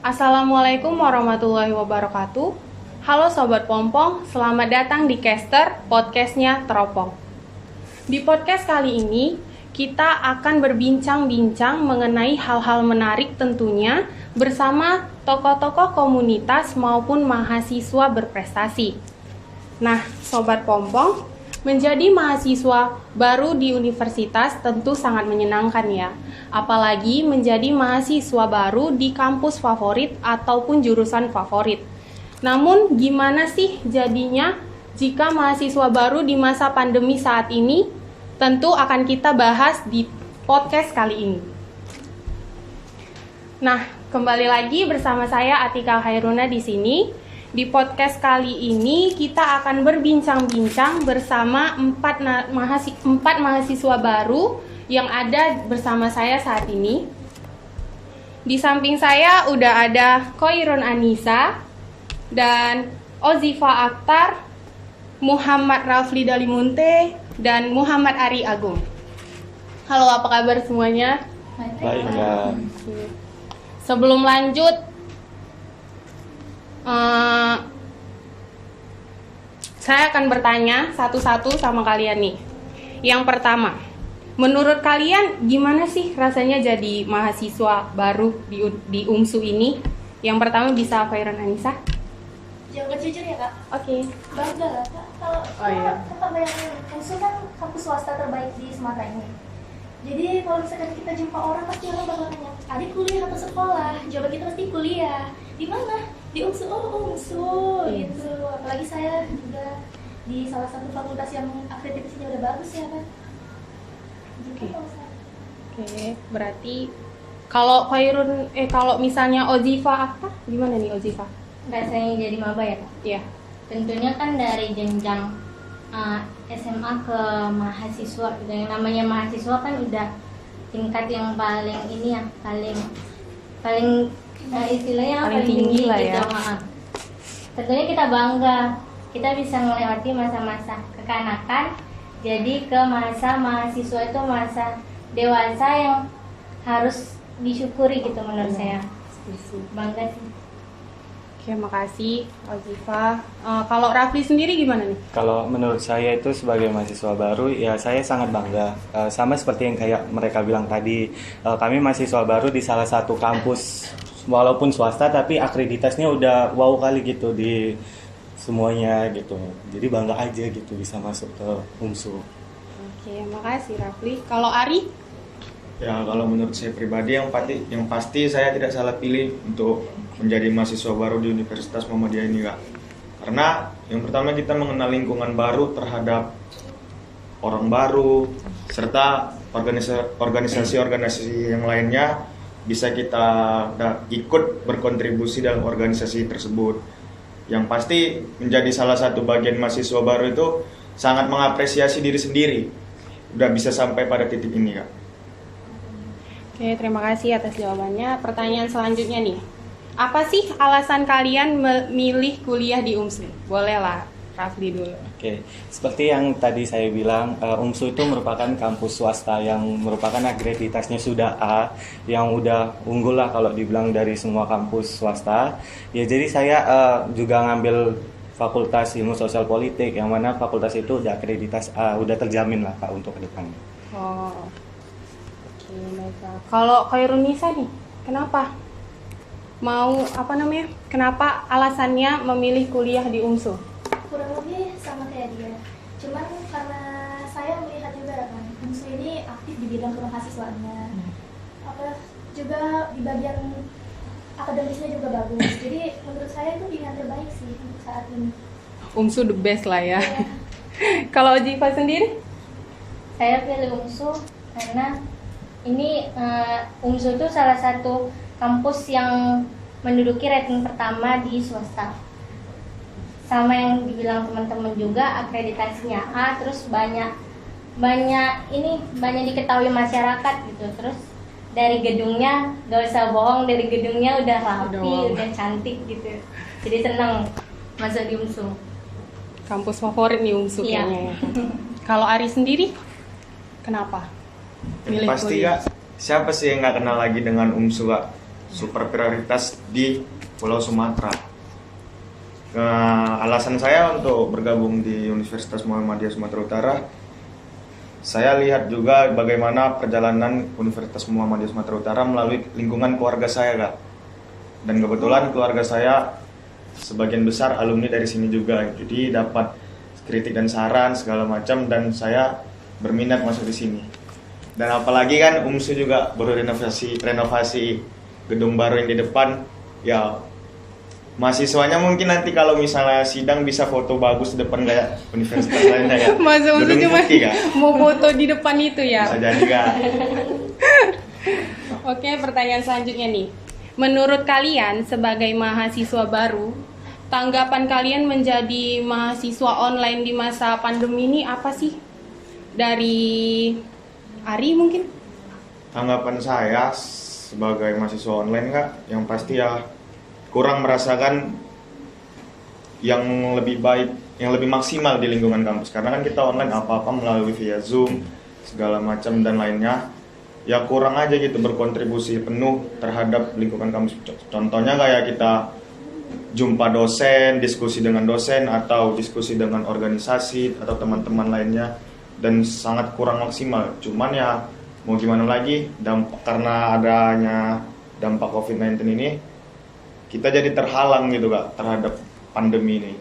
Assalamualaikum warahmatullahi wabarakatuh. Halo Sobat Pompong, selamat datang di Caster, podcastnya Teropong. Di podcast kali ini, kita akan berbincang-bincang mengenai hal-hal menarik tentunya bersama tokoh-tokoh komunitas maupun mahasiswa berprestasi. Nah, Sobat Pompong, menjadi mahasiswa baru di universitas tentu sangat menyenangkan ya. Apalagi menjadi mahasiswa baru di kampus favorit ataupun jurusan favorit. Namun gimana sih jadinya jika mahasiswa baru di masa pandemi saat ini? Tentu akan kita bahas di podcast kali ini. Nah, kembali lagi bersama saya Atika Khairuna di sini. Di podcast kali ini kita akan berbincang-bincang bersama empat mahasiswa baru yang ada bersama saya saat ini. Di samping saya udah ada Khoirun Anissa dan Ozifa Akhtar, Muhammad Rafli Dalimunte, dan Muhammad Ari Agung. Halo, apa kabar semuanya? Baik, ya. Sebelum lanjut, saya akan bertanya satu-satu sama kalian nih. Yang pertama, menurut kalian gimana sih rasanya jadi mahasiswa baru di UMSU ini? Yang pertama bisa Khoirun Anissa. Jawab jujur ya kak. Oke. Bangga lah kak. Kalau kakak bayangin, UMSU kan kampus swasta terbaik di Sumatera ini. Jadi kalau misalkan kita jumpa orang, pasti orang bakal nanya, adik kuliah atau sekolah? Jawaban kita pasti kuliah. Di mana? Di UMSU. Oh, UMSU gitu. Apalagi saya juga di salah satu fakultas yang akreditasinya udah bagus ya kan. Gitu kalau saya. Oke, berarti kalau kalau misalnya Ozifa Akhtar, gimana nih Ozifa? Rasanya jadi maba ya Kak? Iya. Tentunya kan dari jenjang SMA ke mahasiswa gitu. Yang namanya mahasiswa kan udah tingkat yang paling ini ya, paling istilahnya paling tinggi lah gitu. ya. Tentunya kita bangga kita bisa melewati masa-masa kekanakan jadi ke masa mahasiswa itu masa dewasa yang harus disyukuri gitu menurut saya. Bangga sih. Oke, makasih Ozifa. Kalau Rafli sendiri gimana nih? Kalau menurut saya itu sebagai mahasiswa baru, ya saya sangat bangga. Sama seperti yang kayak mereka bilang tadi, kami mahasiswa baru di salah satu kampus, walaupun swasta, tapi akreditasnya udah wow kali gitu di semuanya gitu. Jadi bangga aja gitu bisa masuk ke UMSU. Oke, makasih Rafli. Kalau Ari? Ya, kalau menurut saya pribadi yang pasti saya tidak salah pilih untuk menjadi mahasiswa baru di Universitas Muhammadiyah ini, Kak. Karena yang pertama kita mengenal lingkungan baru terhadap orang baru serta organisasi-organisasi yang lainnya bisa kita ikut berkontribusi dalam organisasi tersebut. Yang pasti menjadi salah satu bagian mahasiswa baru itu sangat mengapresiasi diri sendiri udah bisa sampai pada titik ini, Kak. Oke, terima kasih atas jawabannya. Pertanyaan selanjutnya nih. Apa sih alasan kalian memilih kuliah di UMSU? Boleh lah, Rafli dulu. Oke, seperti yang tadi saya bilang, UMSU itu merupakan kampus swasta yang merupakan akreditasnya sudah A, yang udah unggul lah kalau dibilang dari semua kampus swasta. Ya, jadi saya juga ngambil Fakultas Ilmu Sosial Politik, yang mana fakultas itu udah akreditas A, udah terjamin lah Kak untuk kedepannya. Oh, oke, baiklah. Kalau Khoirun Nisa nih, kenapa? Kenapa alasannya memilih kuliah di UMSU? Kurang lebih sama kayak dia. Cuman karena saya melihat juga kan, UMSU ini aktif di bidang kemahasiswaannya. Juga di bagian akademisnya juga bagus. Jadi menurut saya itu pilihan terbaik sih untuk saat ini. UMSU the best lah ya. Ya. Kalau Ozifa sendiri? Saya pilih UMSU karena ini UMSU itu salah satu kampus yang menduduki rating pertama di swasta. Sama yang dibilang teman-teman juga akreditasinya A, terus banyak diketahui masyarakat gitu. Terus dari gedungnya gak usah bohong, dari gedungnya udah rapi, udah cantik gitu. Jadi senang masuk di UMSU. Kampus favorit nih UMSU Iya. kayaknya ya. Kalau Ari sendiri, kenapa? Yang pasti Kak, siapa sih yang nggak kenal lagi dengan UMSU, Kak? super prioritas di Pulau Sumatera. Alasan saya untuk bergabung di Universitas Muhammadiyah Sumatera Utara, saya lihat juga bagaimana perjalanan Universitas Muhammadiyah Sumatera Utara melalui lingkungan keluarga saya, Kak. Dan kebetulan keluarga saya sebagian besar alumni dari sini juga, jadi dapat kritik dan saran segala macam, dan saya berminat masuk di sini. Dan apalagi kan UMSU juga baru renovasi gedung baru yang di depan, ya mahasiswanya mungkin nanti kalau misalnya sidang bisa foto bagus di depan kayak universitas lainnya ya. Masuk Gedung cuma putih, Kak. mau foto di depan itu ya. Bisa jadi, Kak. Oke, pertanyaan selanjutnya nih. Menurut kalian sebagai mahasiswa baru, tanggapan kalian menjadi mahasiswa online di masa pandemi ini apa sih? Dari Ari mungkin? Tanggapan saya sebagai mahasiswa online, Kak, yang pasti ya kurang merasakan yang lebih baik, yang lebih maksimal di lingkungan kampus. Karena kan kita online apa-apa melalui via Zoom, segala macam dan lainnya. Ya kurang aja gitu berkontribusi penuh terhadap lingkungan kampus. Contohnya kayak kita jumpa dosen, diskusi dengan dosen, atau diskusi dengan organisasi atau teman-teman lainnya, dan sangat kurang maksimal. Cuman ya mau gimana lagi, karena adanya dampak COVID-19 ini, kita jadi terhalang gitu, Kak, terhadap pandemi ini.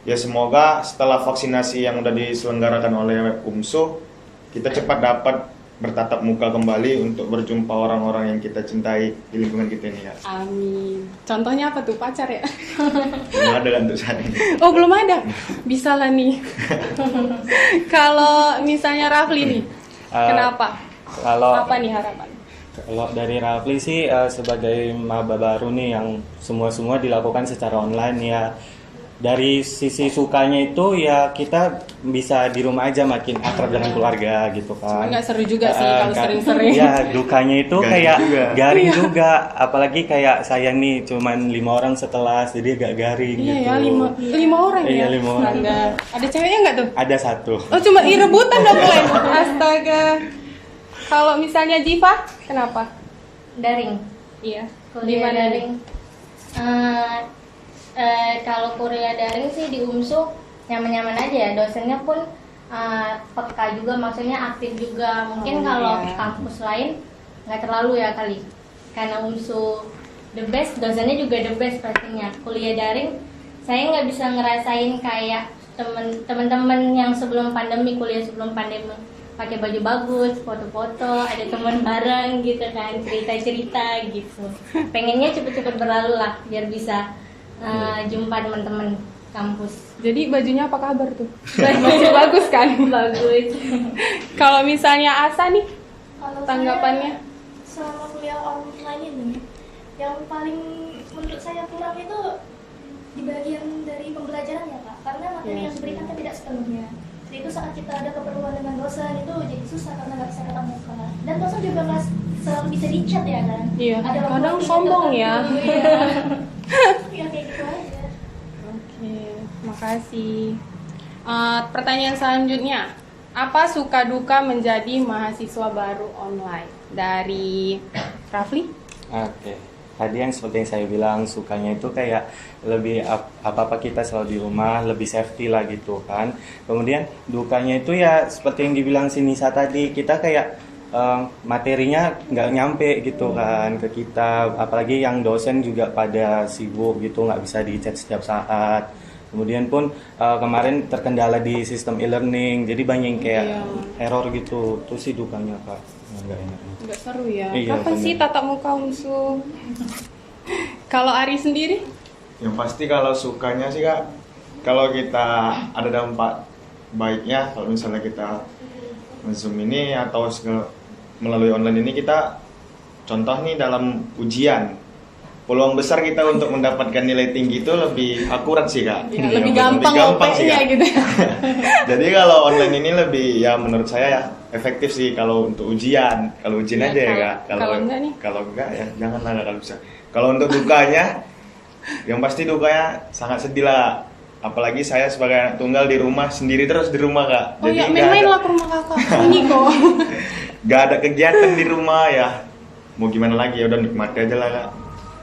Ya semoga setelah vaksinasi yang udah diselenggarakan oleh UMSU, kita cepat dapat bertatap muka kembali untuk berjumpa orang-orang yang kita cintai di lingkungan kita ini ya. Amin. Contohnya apa tuh, pacar ya? Belum ada kan untuk saat ini. Oh, belum ada? Bisa lah nih. Kalau misalnya Rafli nih, kenapa? Apa nih harapan? Kalau dari Rafli sih sebagai maba baru nih yang semua dilakukan secara online ya. Dari sisi sukanya itu ya kita bisa di rumah aja makin akrab dengan keluarga gitu kan. Nggak seru juga sih kalau sering-sering. Ya dukanya itu Garing kayak juga. garing juga. Apalagi kayak saya nih cuman 5 orang sekelas jadi agak garing Iya gitu. ya, lima orang Iya, ya? 5 orang. Ada ceweknya nggak tuh? Ada 1. Oh, cuma rebutan dong kalian? Astaga. Kalau misalnya Jiva, kenapa? Daring. Iya. Kuliah Gimana daring. Kalau kuliah daring sih di UMSU nyaman-nyaman aja ya, dosennya pun peka juga, maksudnya aktif juga. Mungkin kalau iya. kampus lain nggak terlalu ya kali, karena UMSU the best, dosennya juga the best pastinya. Kuliah daring saya nggak bisa ngerasain kayak teman-teman yang sebelum pandemi, kuliah sebelum pandemi, pakai baju bagus, foto-foto, ada teman bareng gitu kan, cerita-cerita gitu. Pengennya cepet-cepet berlalu lah biar bisa jumpa teman-teman kampus. Jadi bajunya apa kabar tuh? Baju bagus kan? Bagus. Kalau misalnya Asa nih, Kalau tanggapannya? saya, selama kuliah online ini, yang paling menurut saya kurang itu di bagian dari pembelajaran ya, Kak. Karena materi yang diberikan kan tidak sepenuhnya. Jadi itu saat kita ada keperluan dengan dosen itu jadi susah karena nggak bisa tatap muka. Dan dosen juga nggak selalu bisa di-chat ya kan? Iya, Ada kadang waktu sombong tertentu, ya. Iya. Ya kayak gitu aja. Oke, makasih. Pertanyaan selanjutnya, apa suka duka menjadi mahasiswa baru online? Dari Rafli? Oke. Tadi yang seperti yang saya bilang sukanya itu kayak lebih apa-apa kita selalu di rumah, lebih safety lah gitu kan. Kemudian dukanya itu ya seperti yang dibilang si Nisa tadi, kita kayak materinya nggak nyampe gitu kan ke kita, apalagi yang dosen juga pada sibuk gitu, nggak bisa di chat setiap saat. Kemudian pun kemarin terkendala di sistem e-learning, jadi banyak yang kayak error gitu. Itu sih dukanya, Kak. Nggak enak. Nggak seru ya? Iya, Kapan bener. sih tatap muka UMSU? Kalau Ari sendiri? Yang pasti kalau sukanya sih, Kak, kalau kita ada dampak baiknya, kalau misalnya kita Zoom ini atau melalui online ini, kita contoh nih dalam ujian, peluang besar kita untuk mendapatkan nilai tinggi itu lebih akurat sih, Kak. Ya, lebih gampang sih, OP-nya Kak. gitu. Jadi kalau online ini lebih, ya menurut saya ya efektif sih kalau untuk ujian. Kalau ujian Ya, aja ya, Kak. kalau enggak nih? Kalau enggak ya janganlah, Kak, kalau bisa. Kalau untuk dukanya, yang pasti dukanya sangat sedih lah. Apalagi saya sebagai anak tunggal di rumah, sendiri terus di rumah, Kak. Oh iya, main-main lah ke rumah kakak. Sunyi kok. Gak ada kegiatan di rumah ya. Mau gimana lagi, ya udah nikmati aja lah, Kak.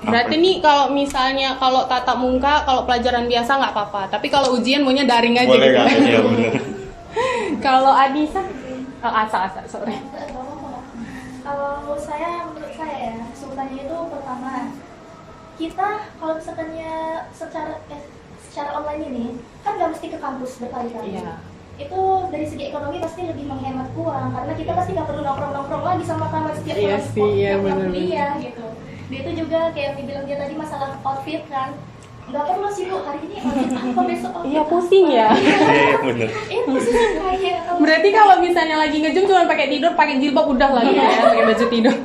Berarti nih kalau misalnya kalau tatap muka, kalau pelajaran biasa nggak apa-apa. Tapi kalau ujian maunya daring aja Boleh gitu. Kak? Iya benar. Kalau Adisa, Asa, sorry. Kalau menurut saya ya, sukanya itu pertama, kita kalau misalkannya secara online ini kan nggak mesti ke kampus berkali-kali. Iya. Itu dari segi ekonomi pasti lebih menghemat uang karena kita pasti nggak perlu nongkrong lagi sama teman setiap Iya pulang sih, iya pulang bener-bener. kuliah gitu. Dia itu juga kayak yang dibilang dia tadi masalah outfit kan, nggak perlu sibuk hari ini outfit apa besok outfit Iya, apa. pusing ya. Iya benar. Pusing kayak. Berarti kalau misalnya lagi nge-zoom cuma pakai tidur, pakai jilbab udah lah gitu ya, pakai baju tidur.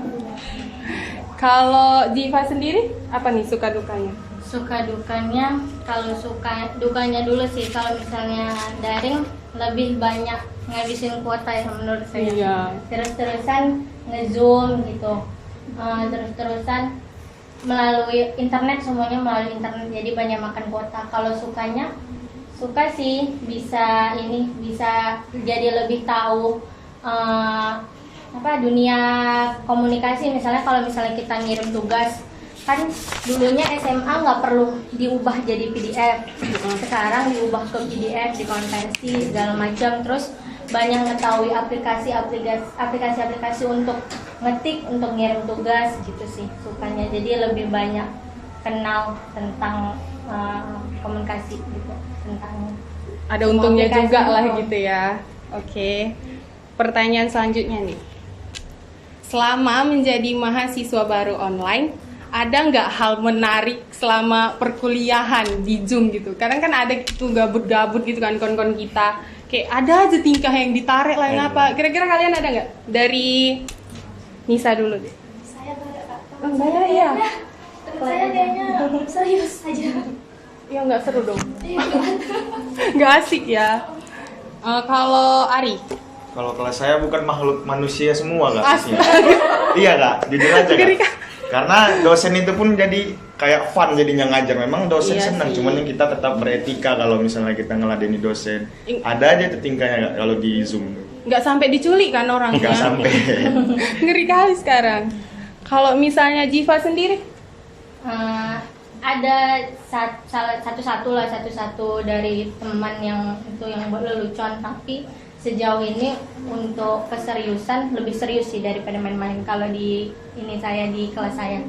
Kalau Jiva sendiri, apa nih suka dukanya? Suka dukanya, kalau suka dukanya dulu sih, kalau misalnya daring lebih banyak ngabisin kuota ya menurut saya. Iya. Terus-terusan nge-zoom gitu, terus-terusan melalui internet, semuanya melalui internet, jadi banyak makan kuota. Kalau sukanya, suka sih bisa jadi lebih tahu dunia komunikasi. Misalnya kalau misalnya kita ngirim tugas, kan dulunya SMA nggak perlu diubah jadi PDF, sekarang diubah ke PDF, dikonversi segala macam. Terus banyak mengetahui aplikasi untuk ngetik, untuk ngirim tugas gitu sih sukanya. Jadi lebih banyak kenal tentang komunikasi gitu, tentang Ada untungnya aplikasi juga lah itu. gitu ya. Oke. Pertanyaan selanjutnya nih. Selama menjadi mahasiswa baru online, ada nggak hal menarik selama perkuliahan di Zoom gitu? Kadang kan ada gitu gabut-gabut gitu kan kon-kon kita. Kayak ada aja tingkah yang ditarik lah yang apa. Kira-kira kalian ada nggak? Dari Nisa dulu deh. Saya enggak Kak. Enggak ya, iya. Temen saya kayaknya serius aja. Ya nggak seru dong. Iya. Nggak asik ya. Kalau Ari, Kalau kelas saya bukan makhluk manusia semua Kak. Astaga. Iya Kak, jujur aja Ngeri, Kak. Kak. Karena dosen itu pun jadi kayak fun jadinya ngajar. Memang dosen Iya senang, sih. cuman yang kita tetap beretika kalau misalnya kita ngeladeni dosen. Ada aja tuh tingkahnya Kak, kalau di Zoom. nggak sampai diculik kan orangnya? Nggak sampai. Ngeri kali sekarang. Kalau misalnya Jiva sendiri, ada satu dari teman yang itu yang lelucon, tapi sejauh ini untuk keseriusan lebih serius sih daripada main-main kalau di saya di kelas saya.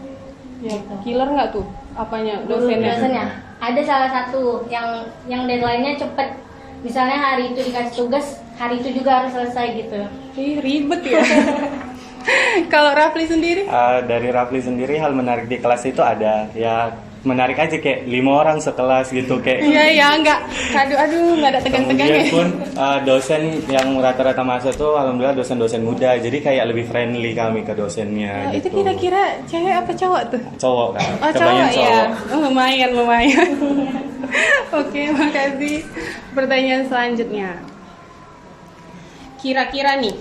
ya, Gitu. killer nggak tuh? Apanya Dosennya dosennya? ada salah satu yang deadline-nya cepet. Misalnya hari itu dikasih tugas, hari itu juga harus selesai gitu. Ih, ribet ya. Kalau Rafli sendiri? Dari Rafli sendiri hal menarik di kelas itu ada ya menarik aja kayak 5 orang sekelas gitu kayak. Iya ya, nggak. Aduh, nggak ada tegang-tegangnya. Kemudian pun dosen yang rata-rata masuk tuh alhamdulillah dosen-dosen muda, jadi kayak lebih friendly kami ke dosennya. Itu gitu. kira-kira cewek apa cowok tuh? Cowok kan? Oh, cowok ya. Oh, lumayan. Oke, makasih. Pertanyaan selanjutnya. Kira-kira nih,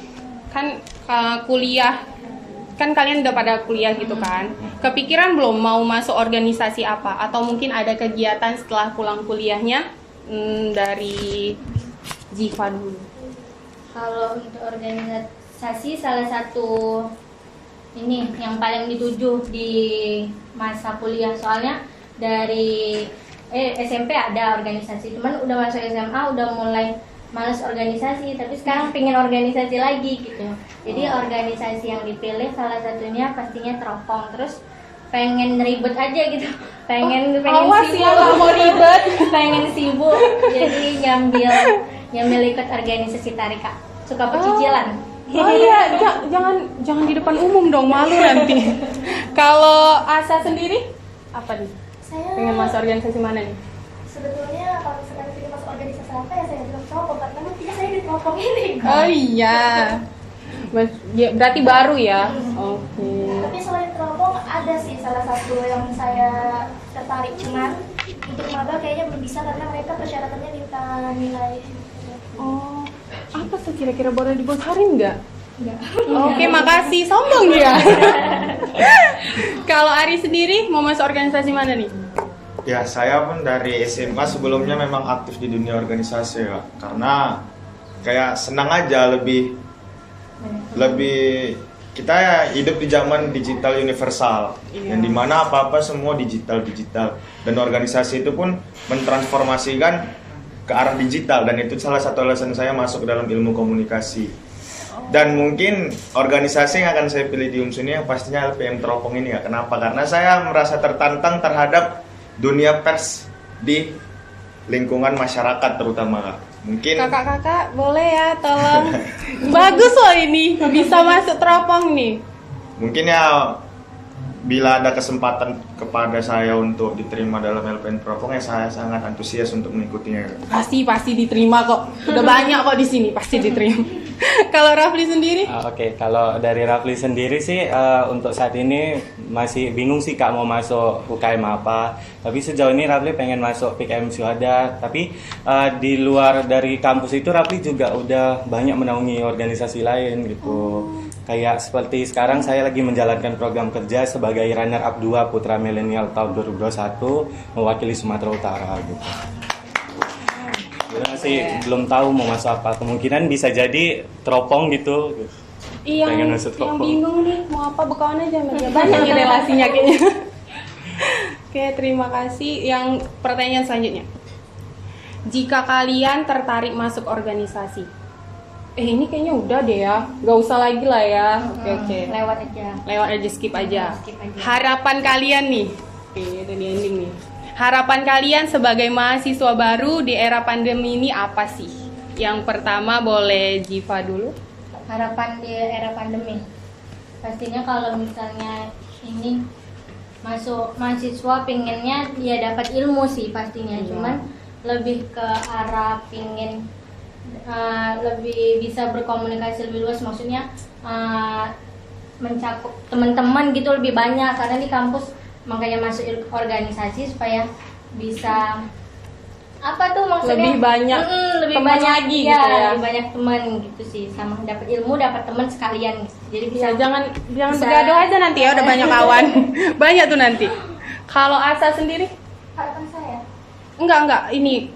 kan kuliah, kan kalian udah pada kuliah gitu kan? Kepikiran belum mau masuk organisasi apa? Atau mungkin ada kegiatan setelah pulang kuliahnya? Dari Jiva dulu. Kalau untuk organisasi salah satu ini yang paling dituju di masa kuliah, soalnya dari SMP ada organisasi, cuman udah masuk SMA udah mulai males organisasi, tapi sekarang pengen organisasi lagi gitu. Jadi organisasi yang dipilih salah satunya pastinya teropong, terus pengen ribet aja gitu, pengen Awas sibuk, ya, nggak mau ribet. pengen sibuk, jadi nyambil ikut organisasi Tarika, suka pecicilan. Oh iya, jangan di depan umum dong, malu nanti. Kalau Asa sendiri apa nih? Saya Pengen masuk organisasi mana nih? sebetulnya kalau misalkan kita masuk organisasi apa ya saya bilang teropong karena nantinya saya di teropong ini kan. Oh iya. Ya, berarti baru ya. Oke. Tapi selain teropong ada sih salah satu yang saya tertarik, cuman untuk maba kayaknya belum bisa karena mereka persyaratannya minta nilai. Oh, apa tuh kira-kira boleh dibocorin nggak? Enggak. Oke, makasih. Sombong dia. Kalau Ari sendiri mau masuk organisasi mana nih? Ya, saya pun dari SMA sebelumnya memang aktif di dunia organisasi ya. Karena kayak senang aja lebih kita hidup di zaman digital universal, yang dimana apa-apa semua digital dan organisasi itu pun mentransformasikan ke arah digital, dan itu salah satu alasan saya masuk dalam ilmu komunikasi. Dan mungkin organisasi yang akan saya pilih di UMSU ini yang pastinya LPM Teropong ini ya. Kenapa? Karena saya merasa tertantang terhadap dunia pers di lingkungan masyarakat terutama, Kak. Mungkin Kakak-kakak boleh ya tolong. Bagus loh ini, bisa masuk Teropong nih. mungkin ya bila ada kesempatan kepada saya untuk diterima dalam LPM Teropong ya saya sangat antusias untuk mengikutinya. Pasti diterima kok. Udah banyak kok di sini, pasti diterima. Kalau Rafli sendiri? Oke, kalau dari Rafli sendiri sih untuk saat ini masih bingung sih Kak mau masuk UKM apa. Tapi sejauh ini Rafli pengen masuk PKM Syuhada. Tapi di luar dari kampus itu Rafli juga udah banyak menaungi organisasi lain gitu. Kayak seperti sekarang saya lagi menjalankan program kerja sebagai runner up 2 Putra Milenial tahun 2021 mewakili Sumatera Utara gitu. Masih belum tahu mau masuk apa, kemungkinan bisa jadi Teropong gitu. Pengen masuk Yang Teropong. bingung nih mau apa bekawan aja sama dia. Banyak nih relasinya kayaknya. Oke, terima kasih. Yang pertanyaan selanjutnya. Jika kalian tertarik masuk organisasi, ini kayaknya udah deh ya, nggak usah lagi lah ya. Oke. Lewat aja, Skip aja. skip aja. Harapan kalian nih, udah di ending nih. Harapan kalian sebagai mahasiswa baru di era pandemi ini apa sih? Yang pertama boleh Jiva dulu. Harapan di era pandemi, pastinya kalau misalnya ini masuk mahasiswa pinginnya ya dapat ilmu sih pastinya, cuman lebih ke arah pingin lebih bisa berkomunikasi lebih luas, maksudnya mencakup teman-teman gitu lebih banyak, karena di kampus makanya masuk organisasi supaya bisa apa tuh maksudnya Lebih banyak lebih teman banyak lagi gitu ya. lebih banyak teman gitu sih, sama dapat ilmu dapat teman sekalian gitu. Jadi bisa Ya, jangan bisa- bergaduh aja nanti ya, udah banyak kawan. Banyak tuh nanti. Kalau Asa sendiri? Harapan saya Enggak, ini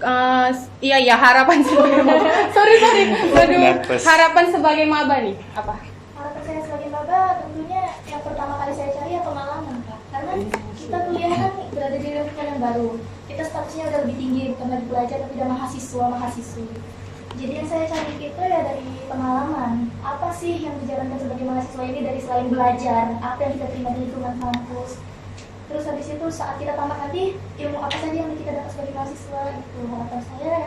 iya harapan sebagai maba. Sorry. Aduh, Nervous. harapan sebagai maba nih, apa? harapan saya sebagai maba tentunya yang pertama kali saya cari ya pengalaman, Kak. Karena kita kuliah kan berada di lingkungan yang baru, kita statusnya udah lebih tinggi, bukan lagi pelajar tapi udah mahasiswi. Jadi yang saya cari itu ya dari pengalaman, apa sih yang dijalankan sebagai mahasiswa ini dari selain belajar, apa yang kita terima di lingkungan kampus. Terus habis itu saat kita tamat nanti ilmu apa saja yang kita dapat sebagai mahasiswa, itu harapan saya ya.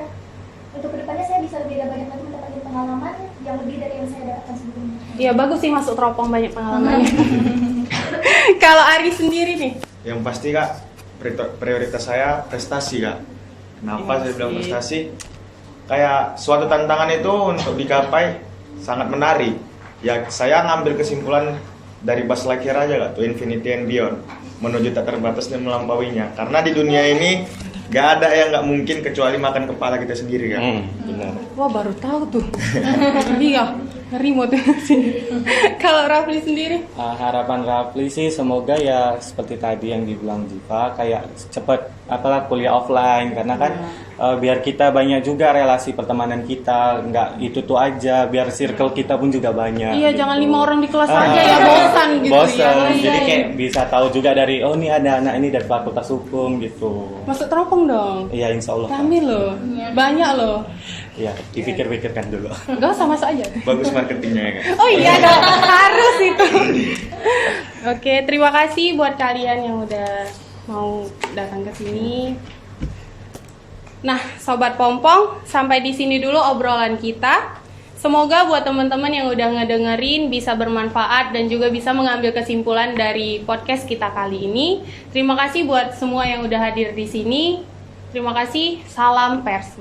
Untuk kedepannya saya bisa lebih banyak lagi mendapatkan pengalaman yang lebih dari yang saya dapatkan sebelumnya. Ya bagus sih masuk Teropong, banyak pengalamannya. Kalau Ari sendiri nih? Yang pasti Kak, prioritas saya prestasi Kak. Kenapa saya bilang prestasi? Kayak suatu tantangan itu untuk digapai sangat menarik. Ya saya ngambil kesimpulan dari Buzz Lightyear aja Kak, to infinity and beyond, menuju tak terbatas dan melampauinya. Karena di dunia ini gak ada yang gak mungkin kecuali makan kepala kita sendiri Kak. Benar. Wah baru tahu tuh. Iya, remote. Kalau Rafli sendiri? Harapan Rafli sih semoga ya seperti tadi yang dibilang Jiva, kayak cepet apalah kuliah offline, karena kan biar kita banyak juga relasi pertemanan kita, nggak itu tuh aja, biar circle kita pun juga banyak. Iya, gitu. jangan 5 orang di kelas aja ya, bosan gitu Bosan, ya. jadi kayak bisa tahu juga dari ini ada anak ini dari fakultas hukum gitu. Masuk Teropong dong. Iya insya Allah. Rame loh, banyak loh. Iya, dipikir-pikirkan dulu. Gak usah masuk aja. Bagus marketingnya ya Kak. Oh iya dong, harus itu. Oke, terima kasih buat kalian yang udah mau datang ke sini. Nah, Sobat Pompong, sampai di sini dulu obrolan kita. Semoga buat teman-teman yang udah ngedengerin bisa bermanfaat dan juga bisa mengambil kesimpulan dari podcast kita kali ini. Terima kasih buat semua yang udah hadir di sini. Terima kasih, salam pers.